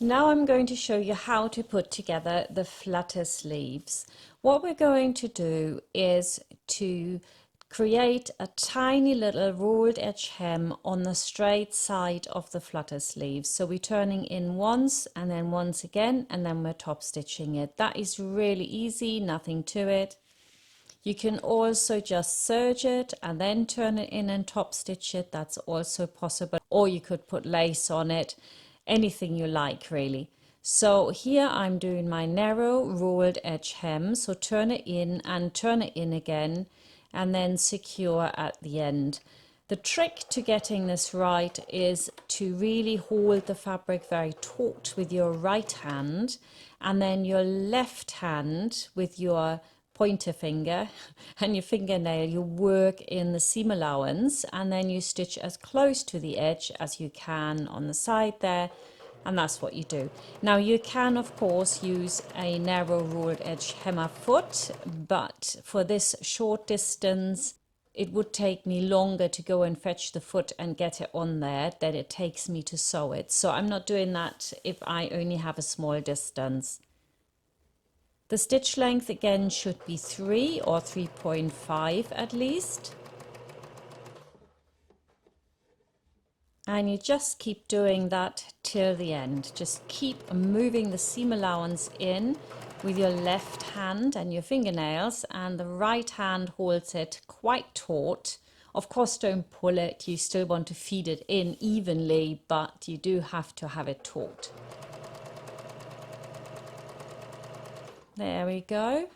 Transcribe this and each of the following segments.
Now I'm going to show you how to put together the flutter sleeves. What we're going to do is to create a tiny little rolled edge hem on the straight side of the flutter sleeves. So we're turning in once and then once again, and then we're top stitching it. That is really easy, nothing to it. You can also just serge it and then turn it in and top stitch it. That's also possible. Or you could put lace on it, anything you like really. So here I'm doing my narrow rolled edge hem. So turn it in and turn it in again and then secure at the end. The trick to getting this right is to really hold the fabric very taut with your right hand, and then your left hand with your pointer finger and your fingernail, you work in the seam allowance, and then you stitch as close to the edge as you can on the side there, and that's what you do. Now you can of course use a narrow rolled edge hemmer foot, but for this short distance it would take me longer to go and fetch the foot and get it on there than it takes me to sew it. So I'm not doing that if I only have a small distance. The stitch length again should be 3 or 3.5 at least. And you just keep doing that till the end. Just keep moving the seam allowance in with your left hand and your fingernails, and the right hand holds it quite taut. Of course, don't pull it. You still want to feed it in evenly, but you do have to have it taut. There we go.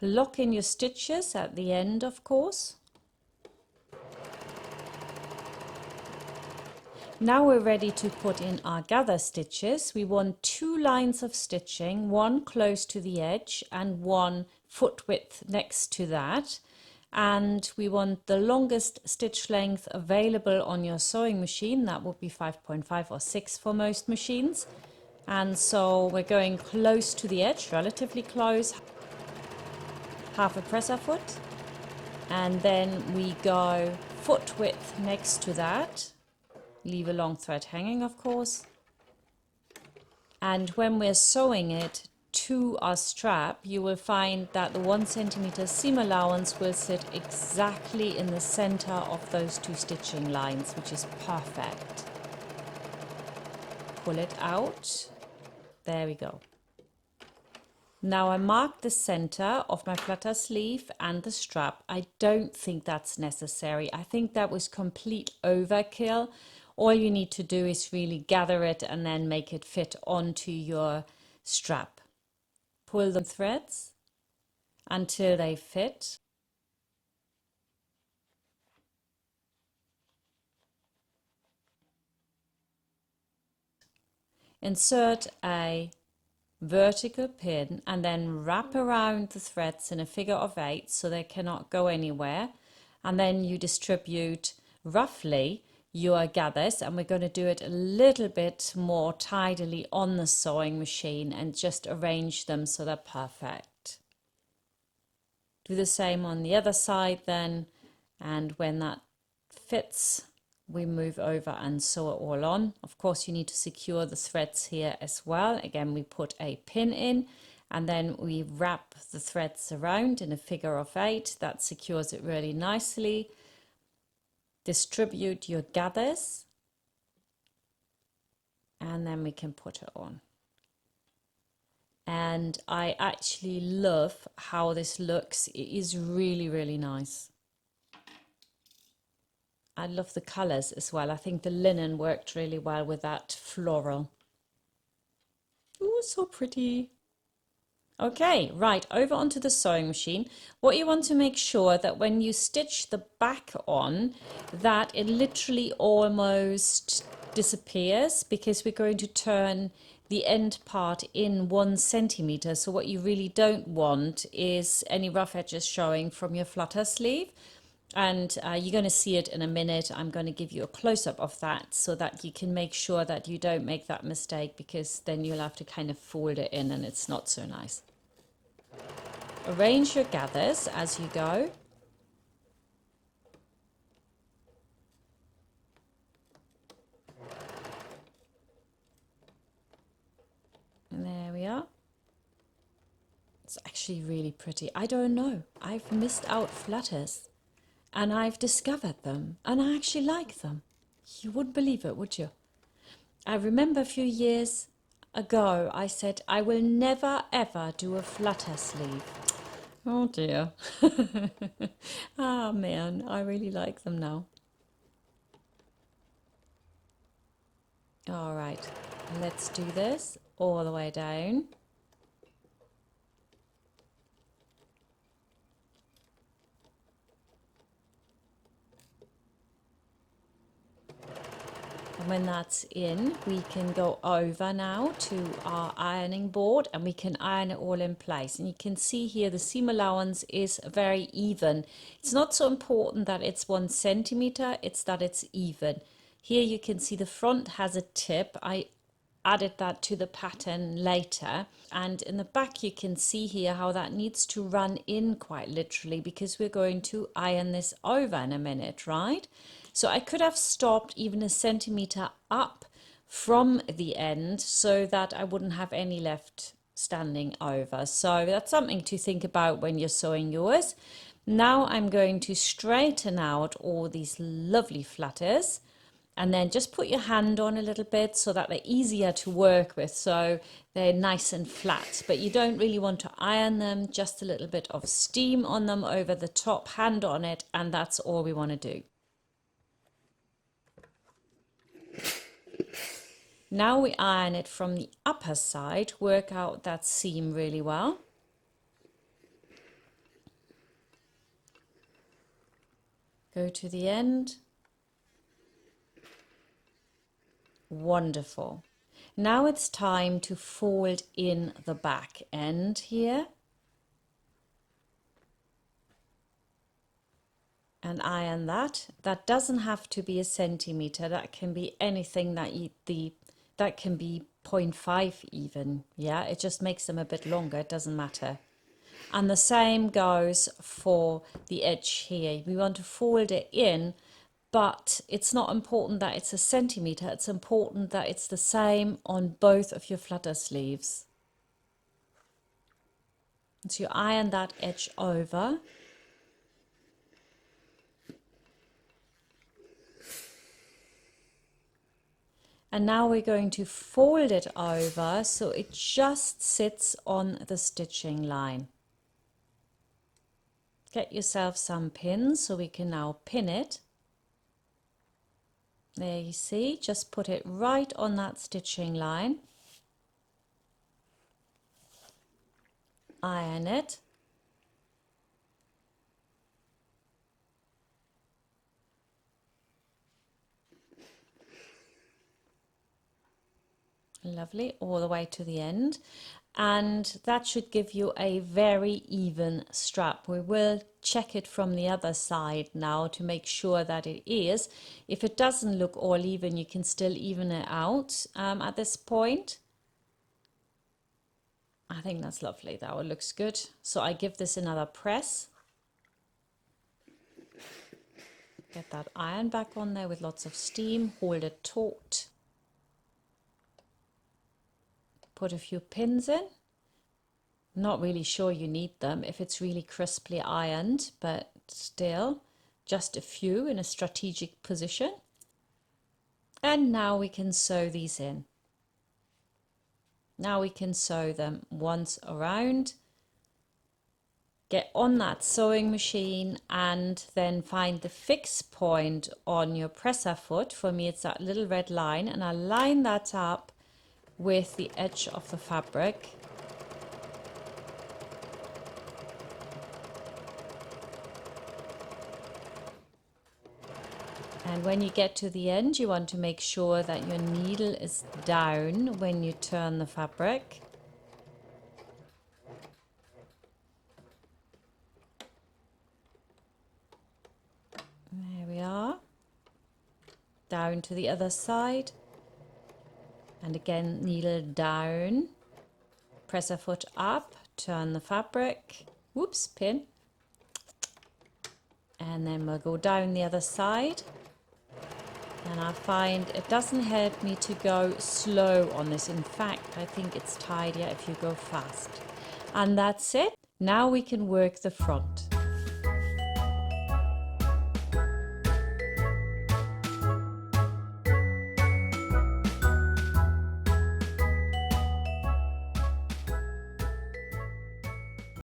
Lock in your stitches at the end, of course. Now we're ready to put in our gather stitches. We want 2 lines of stitching, one close to the edge and one foot width next to that. And we want the longest stitch length available on your sewing machine. That would be 5.5 or 6 for most machines. And so we're going close to the edge, relatively close, half a presser foot. And then we go foot width next to that. Leave a long thread hanging, of course. And when we're sewing it to our strap, you will find that the 1 centimeter seam allowance will sit exactly in the center of those 2 stitching lines, which is perfect. Pull it out. There we go. Now I marked the center of my flutter sleeve and the strap. I don't think that's necessary. I think that was complete overkill. All you need to do is really gather it and then make it fit onto your strap. Pull the threads until they fit. Insert a vertical pin and then wrap around the threads in a figure of 8 so they cannot go anywhere. And then you distribute roughly your gathers, and we're going to do it a little bit more tidily on the sewing machine and just arrange them so they're perfect. Do the same on the other side then, and when that fits we move over and sew it all on. Of course you need to secure the threads here as well. Again, we put a pin in and then we wrap the threads around in a figure of 8. That secures it really nicely. Distribute your gathers and then we can put it on. And I actually love how this looks. It is really, really nice. I love the colors as well. I think the linen worked really well with that floral. Oh, so pretty. Okay, right, over onto the sewing machine. What you want to make sure that when you stitch the back on, that it literally almost disappears, because we're going to turn the end part in 1 centimeter. So what you really don't want is any rough edges showing from your flutter sleeve. And you're going to see it in a minute. I'm going to give you a close-up of that so that you can make sure that you don't make that mistake, because then you'll have to kind of fold it in and it's not so nice. Arrange your gathers as you go. And there we are. It's actually really pretty. I don't know. I've missed out flutters and I've discovered them and I actually like them. You wouldn't believe it, would you? I remember a few years ago I said I will never ever do a flutter sleeve. Oh dear. Ah man, I really like them now. All right, let's do this all the way down. And when that's in, we can go over now to our ironing board and we can iron it all in place. And you can see here the seam allowance is very even. It's not so important that it's 1 centimeter, it's that it's even. Here you can see the front has a tip. I added that to the pattern later, and in the back you can see here how that needs to run in quite literally because we're going to iron this over in a minute, right? So I could have stopped even 1 centimeter up from the end so that I wouldn't have any left standing over. So that's something to think about when you're sewing yours. Now I'm going to straighten out all these lovely flutters. And then just put your hand on a little bit so that they're easier to work with, so they're nice and flat. But you don't really want to iron them, just a little bit of steam on them over the top, hand on it, and that's all we want to do. Now we iron it from the upper side, work out that seam really well. Go to the end. Wonderful. Now it's time to fold in the back end here and iron that. That doesn't have to be 1 centimeter. That can be anything that that can be 0.5 even. Yeah, it just makes them a bit longer. It doesn't matter. And the same goes for the edge here. We want to fold it in, but it's not important that it's 1 centimeter. It's important that it's the same on both of your flutter sleeves. So you iron that edge over. And now we're going to fold it over so it just sits on the stitching line. Get yourself some pins so we can now pin it. There you see, just put it right on that stitching line. Iron it. Lovely, all the way to the end. And that should give you a very even strap. We will check it from the other side now to make sure that it is. If it doesn't look all even, you can still even it out at this point. I think that's lovely. That one looks good. So I give this another press. Get that iron back on there with lots of steam. Hold it taut. Put a few pins in. Not really sure you need them if it's really crisply ironed, but still just a few in a strategic position. And now we can sew these in. Now we can sew them once around. Get on that sewing machine and then find the fix point on your presser foot. For me it's that little red line, and I line that up with the edge of the fabric. And when you get to the end, you want to make sure that your needle is down when you turn the fabric. There we are. Down to the other side. And again, needle down, presser foot up, turn the fabric. whoops, pin. And then we'll go down the other side. And I find it doesn't help me to go slow on this. In fact, I think it's tidier if you go fast. And that's it. Now we can work the front.